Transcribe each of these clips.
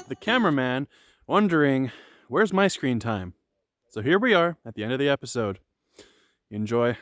the cameraman, wondering, where's my screen time? So here we are at the end of the episode. Enjoy.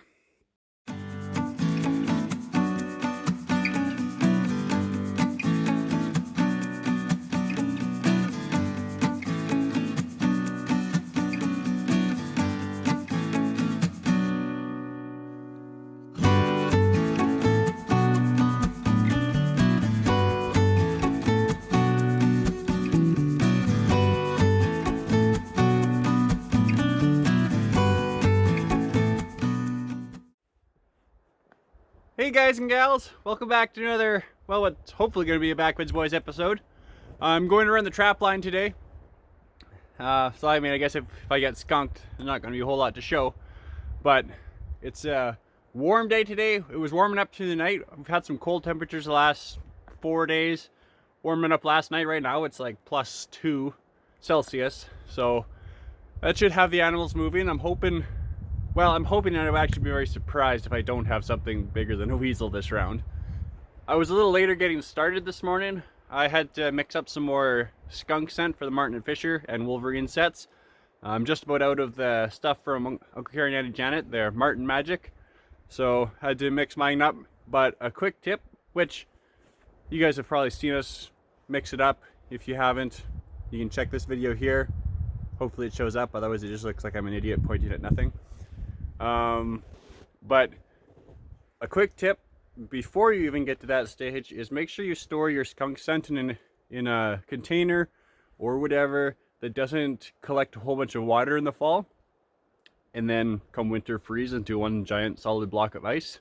Hey guys and gals, welcome back to another, well, what's hopefully going to be a Backwoods Boys episode. I'm going to run the Trapline today. So I mean, I guess if I get skunked, there's not going to be a whole lot to show. But it's a warm day today. It was warming up through the night. We've had some cold temperatures the last 4 days. Warming up last night. Right now it's like +2 Celsius. So that should have the animals moving. I'm hoping that I'll actually be very surprised if I don't have something bigger than a weasel this round. I was a little later getting started this morning. I had to mix up some more skunk scent for the Martin and Fisher and Wolverine sets. I'm just about out of the stuff from Uncle Carrie and Auntie Janet, their Martin Magic. So I had to mix mine up. But a quick tip, which you guys have probably seen us mix it up. If you haven't, you can check this video here. Hopefully it shows up, otherwise it just looks like I'm an idiot pointing at nothing. But a quick tip before you even get to that stage is make sure you store your skunk scent in a container or whatever that doesn't collect a whole bunch of water in the fall and then come winter freeze into one giant solid block of ice,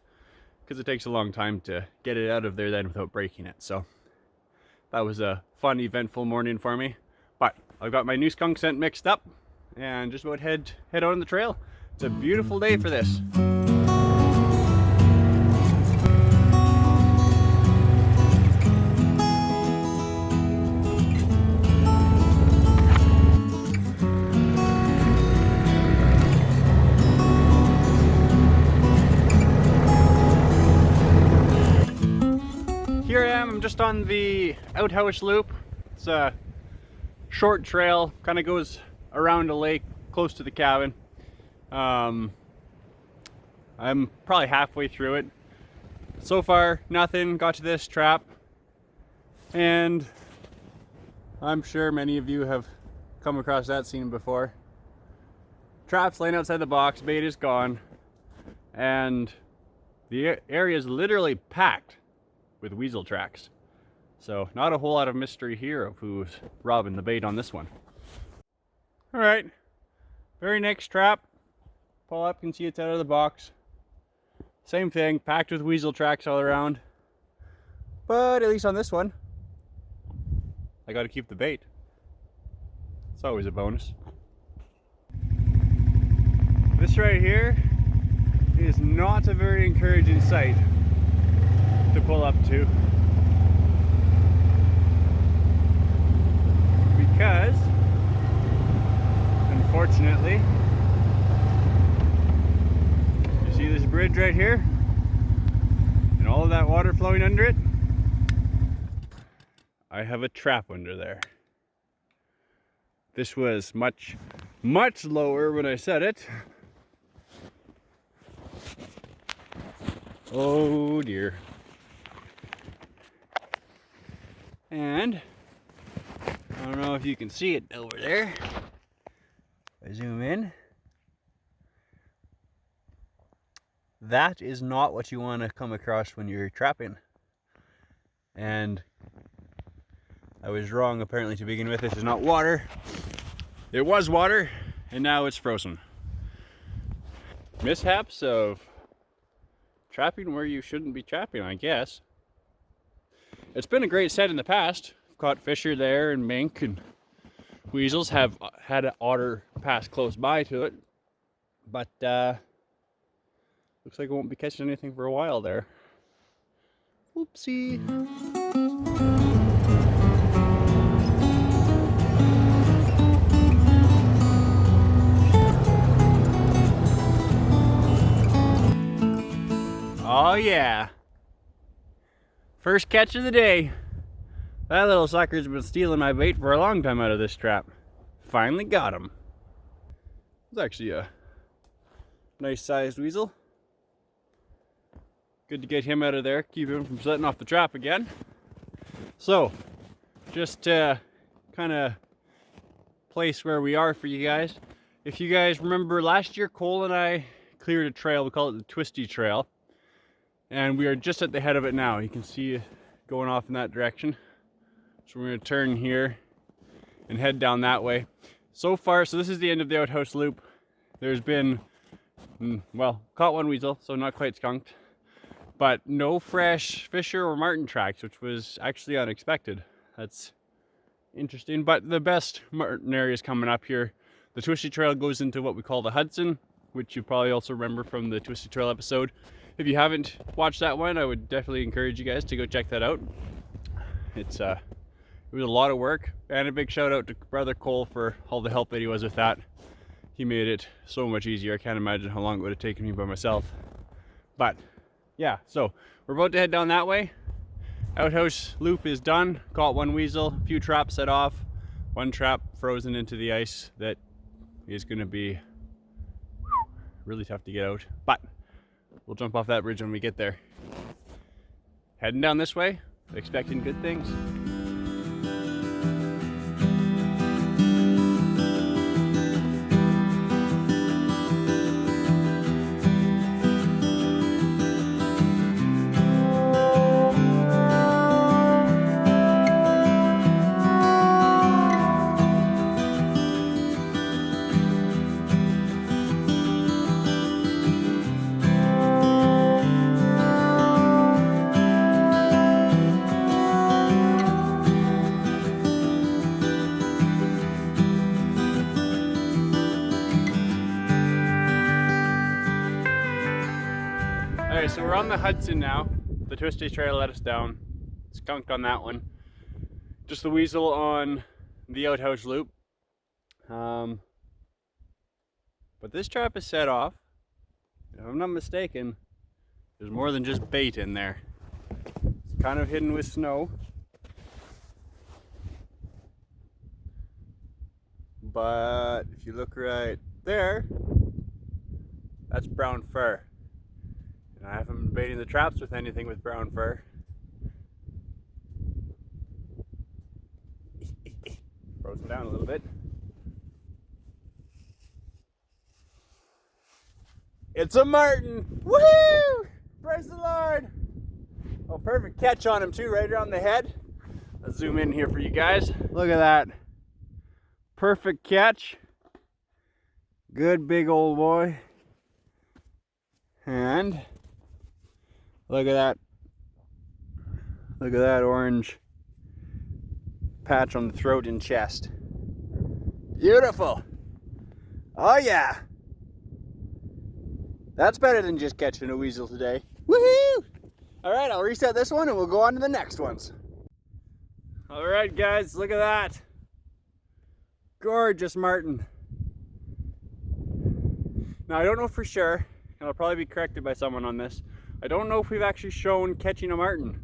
because it takes a long time to get it out of there then without breaking it. So that was a fun, eventful morning for me. But I've got my new skunk scent mixed up and just about head out on the trail. It's a beautiful day for this. Here I am, I'm just on the outhouse loop. It's a short trail, kind of goes around a lake close to the cabin. I'm probably halfway through it. So far, nothing. Got to this trap, and I'm sure many of you have come across that scene before. Trap's laying outside the box, bait is gone, and the area is literally packed with weasel tracks. So not a whole lot of mystery here of who's robbing the bait on this one. All right, very next trap. Pull up, you can see it's out of the box. Same thing, packed with weasel tracks all around. But at least on this one, I got to keep the bait. It's always a bonus. This right here is not a very encouraging sight to pull up to, because unfortunately, see this bridge right here and all of that water flowing under it? I have a trap under there. This was much lower when I set it. Oh dear. And I don't know if you can see it over there. If I zoom in, that is not what you want to come across when you're trapping. And I was wrong apparently to begin with. This is not water. It was water, and now it's frozen. Mishaps of trapping where you shouldn't be trapping, I guess. It's been a great set in the past. I've caught fisher there, and mink and weasels have had an otter pass close by to it. But looks like I won't be catching anything for a while there. Oopsie. Oh yeah. First catch of the day. That little sucker's been stealing my bait for a long time out of this trap. Finally got him. It's actually a nice sized weasel. Good to get him out of there, keep him from setting off the trap again. So, just to kind of place where we are for you guys. If you guys remember last year, Cole and I cleared a trail. We call it the Twisty Trail. And we are just at the head of it now. You can see it going off in that direction. So we're going to turn here and head down that way. So far, so this is the end of the outhouse loop. There's been, well, caught one weasel, so not quite skunked. But no fresh fisher or marten tracks, which was actually unexpected. That's interesting. But the best marten area is coming up here. The Twisty Trail goes into what we call the Hudson, which you probably also remember from the Twisty Trail episode. If you haven't watched that one, I would definitely encourage you guys to go check that out. It was a lot of work, and a big shout out to brother Cole for all the help that he was with that. He made it so much easier. I can't imagine how long it would have taken me by myself. But yeah, so we're about to head down that way. Outhouse loop is done. Caught one weasel, a few traps set off, one trap frozen into the ice that is going to be really tough to get out. But we'll jump off that bridge when we get there. Heading down this way, expecting good things. Alright, so we're on the Hudson now. The Twisty Trail let us down. Skunked on that one. Just the weasel on the outhouse loop. But this trap is set off. If I'm not mistaken, there's more than just bait in there. It's kind of hidden with snow. But if you look right there, that's brown fur. And I haven't been baiting the traps with anything with brown fur. Frozen down a little bit. It's a marten! Woohoo! Praise the Lord! Oh, perfect catch on him too, right around the head. Let's zoom in here for you guys. Look at that. Perfect catch. Good big old boy. And look at that. Look at that orange patch on the throat and chest. Beautiful. Oh yeah. That's better than just catching a weasel today. Woohoo! Alright, I'll reset this one and we'll go on to the next ones. Alright guys, look at that. Gorgeous marten. Now I don't know for sure, and I'll probably be corrected by someone on this. I don't know if we've actually shown catching a marten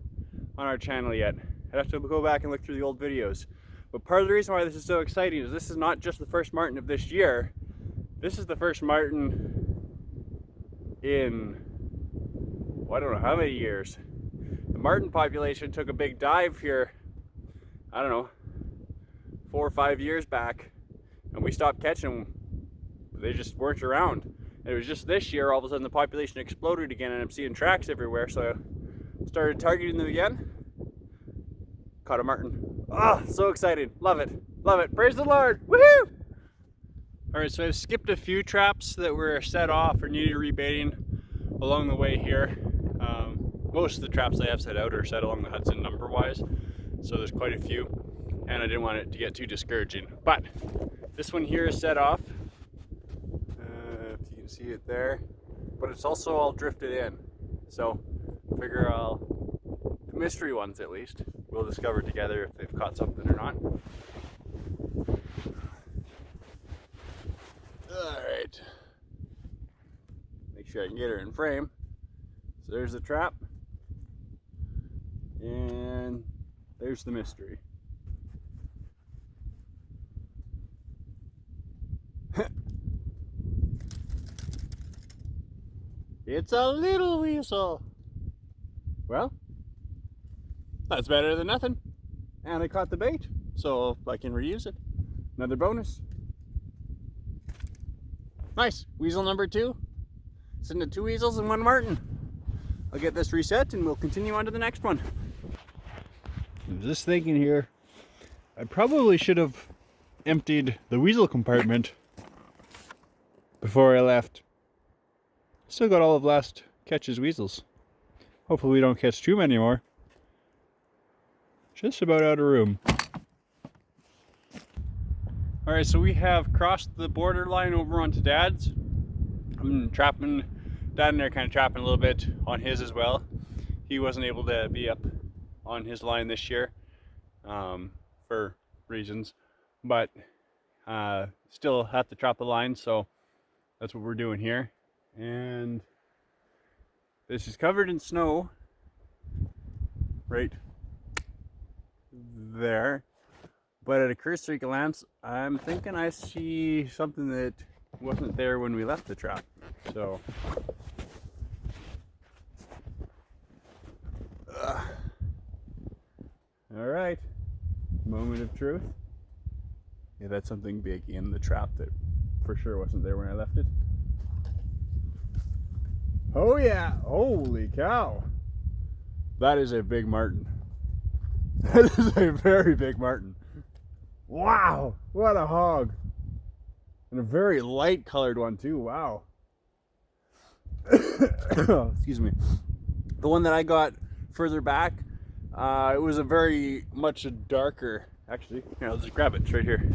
on our channel yet. I'd have to go back and look through the old videos. But part of the reason why this is so exciting is this is not just the first marten of this year. This is the first marten in, well, I don't know how many years. The marten population took a big dive here, I don't know, 4 or 5 years back, and we stopped catching them. They just weren't around. And it was just this year, all of a sudden the population exploded again, and I'm seeing tracks everywhere, so I started targeting them again. Caught a marten. Ah, oh, so excited. Love it. Love it. Praise the Lord. Woohoo! Alright, so I've skipped a few traps that were set off or needed rebaiting along the way here. Most of the traps I have set out are set along the Hudson number-wise, so there's quite a few, and I didn't want it to get too discouraging. But this one here is set off. If you can see it there, but it's also all drifted in. So I figure the mystery ones at least, we'll discover together if they've caught something or not. Alright. Make sure I can get her in frame. So there's the trap. And there's the mystery. It's a little weasel. Well, that's better than nothing. And I caught the bait, so I can reuse it. Another bonus. Nice. Weasel number 2. Sitting at 2 weasels and 1 marten. I'll get this reset and we'll continue on to the next one. I was just thinking here, I probably should have emptied the weasel compartment before I left. Still got all of last catch's weasels. Hopefully we don't catch too many more. Just about out of room. Alright, so we have crossed the borderline over onto Dad's. I'm trapping, Dad and I are kind of trapping a little bit on his as well. He wasn't able to be up on his line this year for reasons, but still have to trap the line, so that's what we're doing here. And this is covered in snow right there, but at a cursory glance I'm thinking I see something that wasn't there when we left the trap. So all right, moment of truth. Yeah, that's something big in the trap that for sure wasn't there when I left it. Oh yeah, holy cow. That is a big marten. That is a very big marten. Wow, what a hog. And a very light colored one too, wow. Excuse me. The one that I got further back, it was a very much a darker, actually, here, I'll just grab it, it's right here.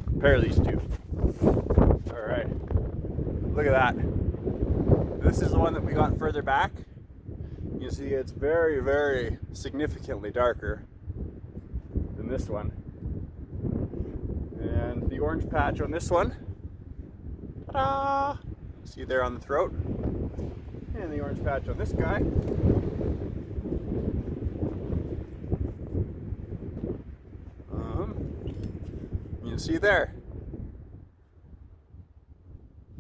Compare these two. All right, look at that. This is the one that we got further back. You see it's very, very significantly darker than this one. And the orange patch on this one, ta-da! See there on the throat. And the orange patch on this guy. You can see there.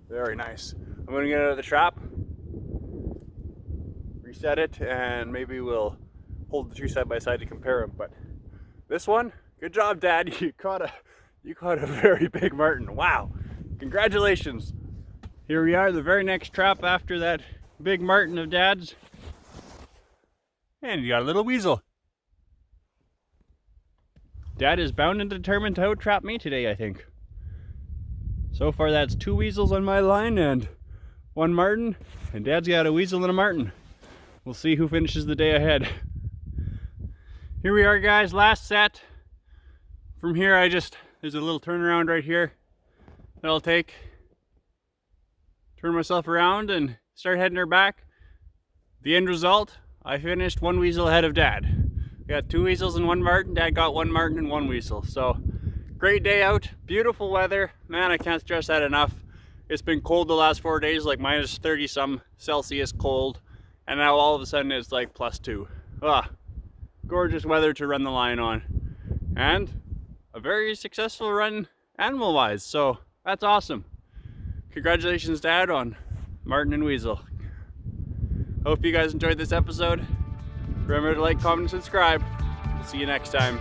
Very nice. I'm going to get out of the trap, reset it, and maybe we'll hold the two side by side to compare them. But this one, good job, Dad. You caught a very big marten. Wow! Congratulations. Here we are, the very next trap after that big marten of Dad's, and you got a little weasel. Dad is bound and determined to out-trap me today, I think. So far that's 2 weasels on my line and 1 marten, and Dad's got a weasel and a marten. We'll see who finishes the day ahead. Here we are, guys, last set. From here there's a little turnaround right here that I'll take. Turn myself around and start heading her back. The end result, I finished 1 weasel ahead of Dad. I got 2 weasels and 1 marten. Dad got 1 marten and 1 weasel. So great day out, beautiful weather. Man, I can't stress that enough. It's been cold the last 4 days, like minus 30 some Celsius cold. And now all of a sudden it's like +2. Gorgeous weather to run the line on. And a very successful run animal wise. So that's awesome. Congratulations, Dad, on marten and weasel. Hope you guys enjoyed this episode. Remember to like, comment, and subscribe. We'll see you next time.